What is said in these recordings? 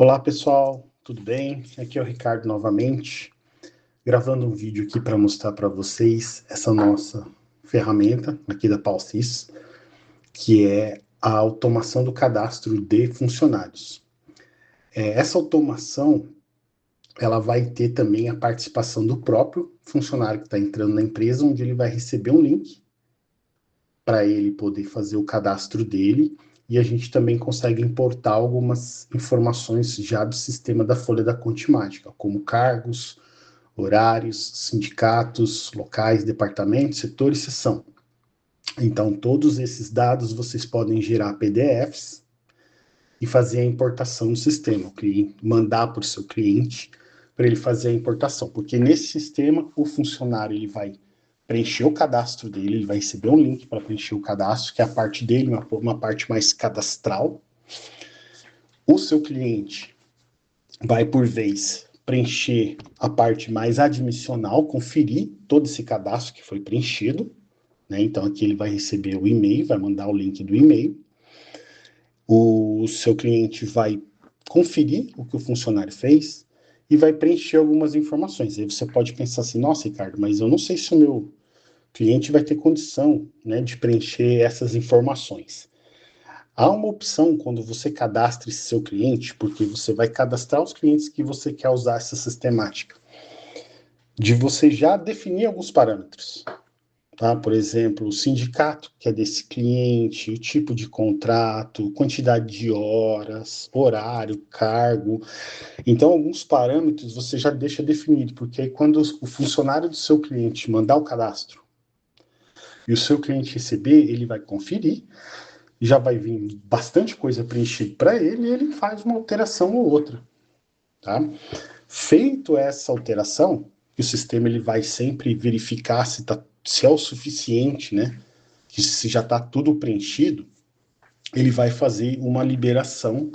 Olá pessoal, tudo bem? Aqui é o Ricardo novamente, gravando um vídeo aqui para mostrar para vocês essa nossa ferramenta aqui da Palsys, que é a automação do cadastro de funcionários. Essa automação, ela vai ter também a participação do próprio funcionário que está entrando na empresa, onde ele vai receber um link para ele poder fazer o cadastro dele, e a gente também consegue importar algumas informações já do sistema da folha da Contimática, como cargos, horários, sindicatos, locais, departamentos, setor e seção. Então, todos esses dados vocês podem gerar PDFs e fazer a importação no sistema, o cliente, mandar para o seu cliente para ele fazer a importação, porque nesse sistema o funcionário ele vai preencher o cadastro dele, ele vai receber um link para preencher o cadastro, que é a parte dele, uma parte mais cadastral. O seu cliente vai, por vez, preencher a parte mais admissional, conferir todo esse cadastro que foi preenchido, né? Então, aqui ele vai receber o e-mail, vai mandar o link do e-mail. O seu cliente vai conferir o que o funcionário fez e vai preencher algumas informações. Aí você pode pensar assim, nossa, Ricardo, mas eu não sei se o meu cliente vai ter condição, né, de preencher essas informações. Há uma opção quando você cadastra esse seu cliente, porque você vai cadastrar os clientes que você quer usar essa sistemática, de você já definir alguns parâmetros. Tá? Por exemplo, o sindicato que é desse cliente, o tipo de contrato, quantidade de horas, horário, cargo. Então, alguns parâmetros você já deixa definido, porque aí quando o funcionário do seu cliente mandar o cadastro, e o seu cliente receber, ele vai conferir, já vai vir bastante coisa preenchida para ele e ele faz uma alteração ou outra. Tá? Feito essa alteração, o sistema ele vai sempre verificar se é o suficiente, né? Que se já está tudo preenchido, ele vai fazer uma liberação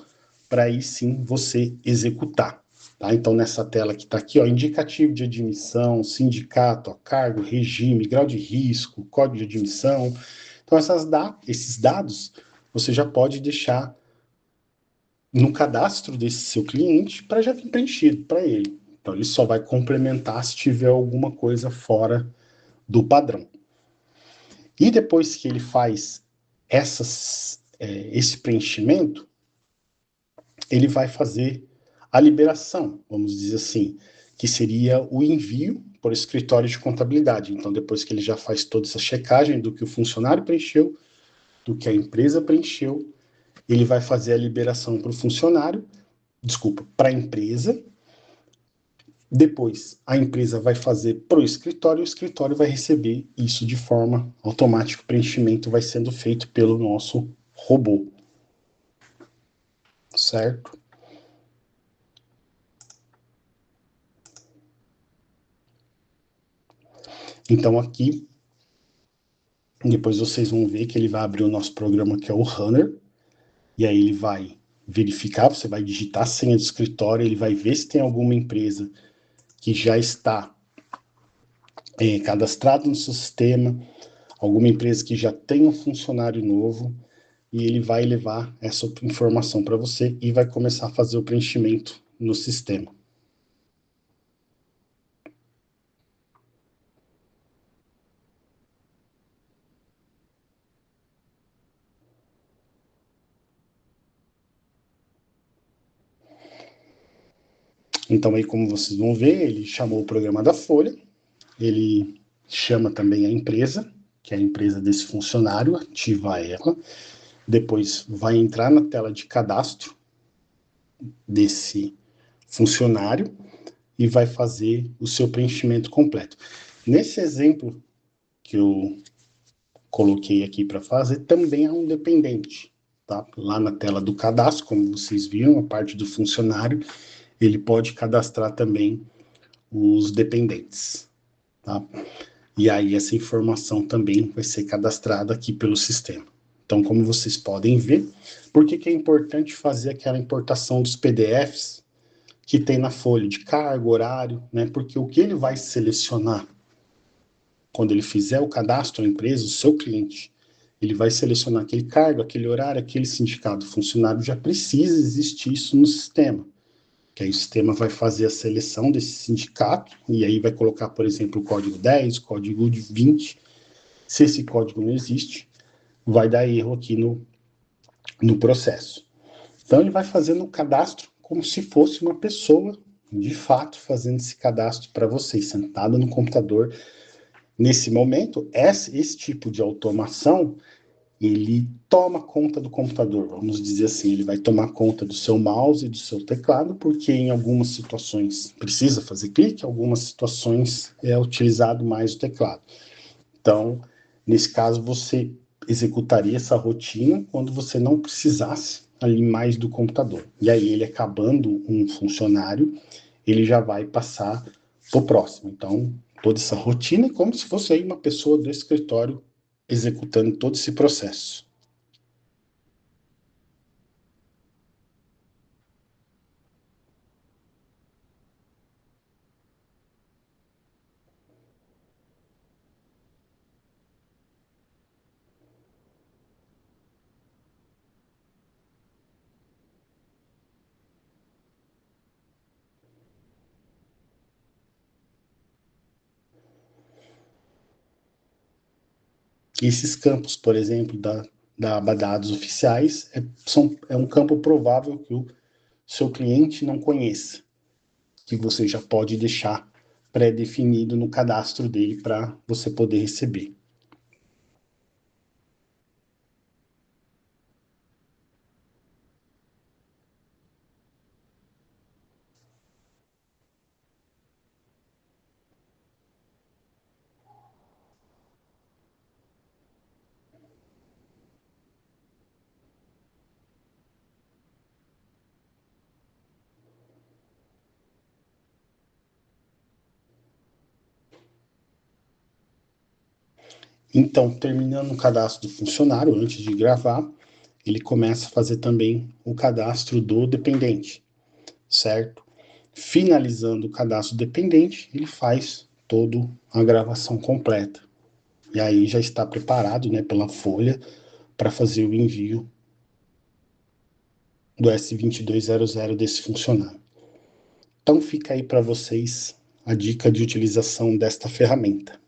para aí sim você executar. Tá? Então, nessa tela que está aqui, ó, indicativo de admissão, sindicato, ó, cargo, regime, grau de risco, código de admissão. Então, esses dados você já pode deixar no cadastro desse seu cliente para já vir preenchido para ele. Então, ele só vai complementar se tiver alguma coisa fora do padrão. E depois que ele faz esse preenchimento, ele vai fazer a liberação, vamos dizer assim, que seria o envio para o escritório de contabilidade. Então, depois que ele já faz toda essa checagem do que o funcionário preencheu, do que a empresa preencheu, ele vai fazer a liberação para o funcionário, para a empresa. Depois, a empresa vai fazer para o escritório vai receber isso de forma automática. O preenchimento vai sendo feito pelo nosso robô. Certo? Então, aqui, depois vocês vão ver que ele vai abrir o nosso programa, que é o Runner, e aí ele vai verificar, você vai digitar a senha do escritório, ele vai ver se tem alguma empresa que já está cadastrada no seu sistema, alguma empresa que já tem um funcionário novo, e ele vai levar essa informação para você e vai começar a fazer o preenchimento no sistema. Então, aí, como vocês vão ver, ele chamou o programa da Folha, ele chama também a empresa, que é a empresa desse funcionário, ativa ela, depois vai entrar na tela de cadastro desse funcionário e vai fazer o seu preenchimento completo. Nesse exemplo que eu coloquei aqui para fazer, também há um dependente, tá? Lá na tela do cadastro, como vocês viram, a parte do funcionário, ele pode cadastrar também os dependentes, tá? E aí essa informação também vai ser cadastrada aqui pelo sistema. Então, como vocês podem ver, por que é importante fazer aquela importação dos PDFs que tem na folha de cargo, horário, né? Porque o que ele vai selecionar quando ele fizer o cadastro da empresa, o seu cliente, ele vai selecionar aquele cargo, aquele horário, aquele sindicato. O funcionário já precisa existir isso no sistema. que aí o sistema vai fazer a seleção desse sindicato, e aí vai colocar, por exemplo, o código 10, o código 20. Se esse código não existe, vai dar erro aqui no processo. Então, ele vai fazendo o cadastro como se fosse uma pessoa, de fato, fazendo esse cadastro para você, sentada no computador. Nesse momento, esse tipo de automação, ele toma conta do computador, vamos dizer assim, ele vai tomar conta do seu mouse e do seu teclado, porque em algumas situações precisa fazer clique, em algumas situações é utilizado mais o teclado. Então, nesse caso, você executaria essa rotina quando você não precisasse ali mais do computador. E aí, ele acabando um funcionário, ele já vai passar para o próximo. Então, toda essa rotina é como se fosse aí uma pessoa do escritório executando todo esse processo. Esses campos, por exemplo, da aba dados oficiais, é um campo provável que o seu cliente não conheça, que você já pode deixar pré-definido no cadastro dele para você poder receber. Então, terminando o cadastro do funcionário, antes de gravar, ele começa a fazer também o cadastro do dependente, certo? Finalizando o cadastro do dependente, ele faz toda a gravação completa. E aí já está preparado, né, pela Folha para fazer o envio do S2200 desse funcionário. Então fica aí para vocês a dica de utilização desta ferramenta.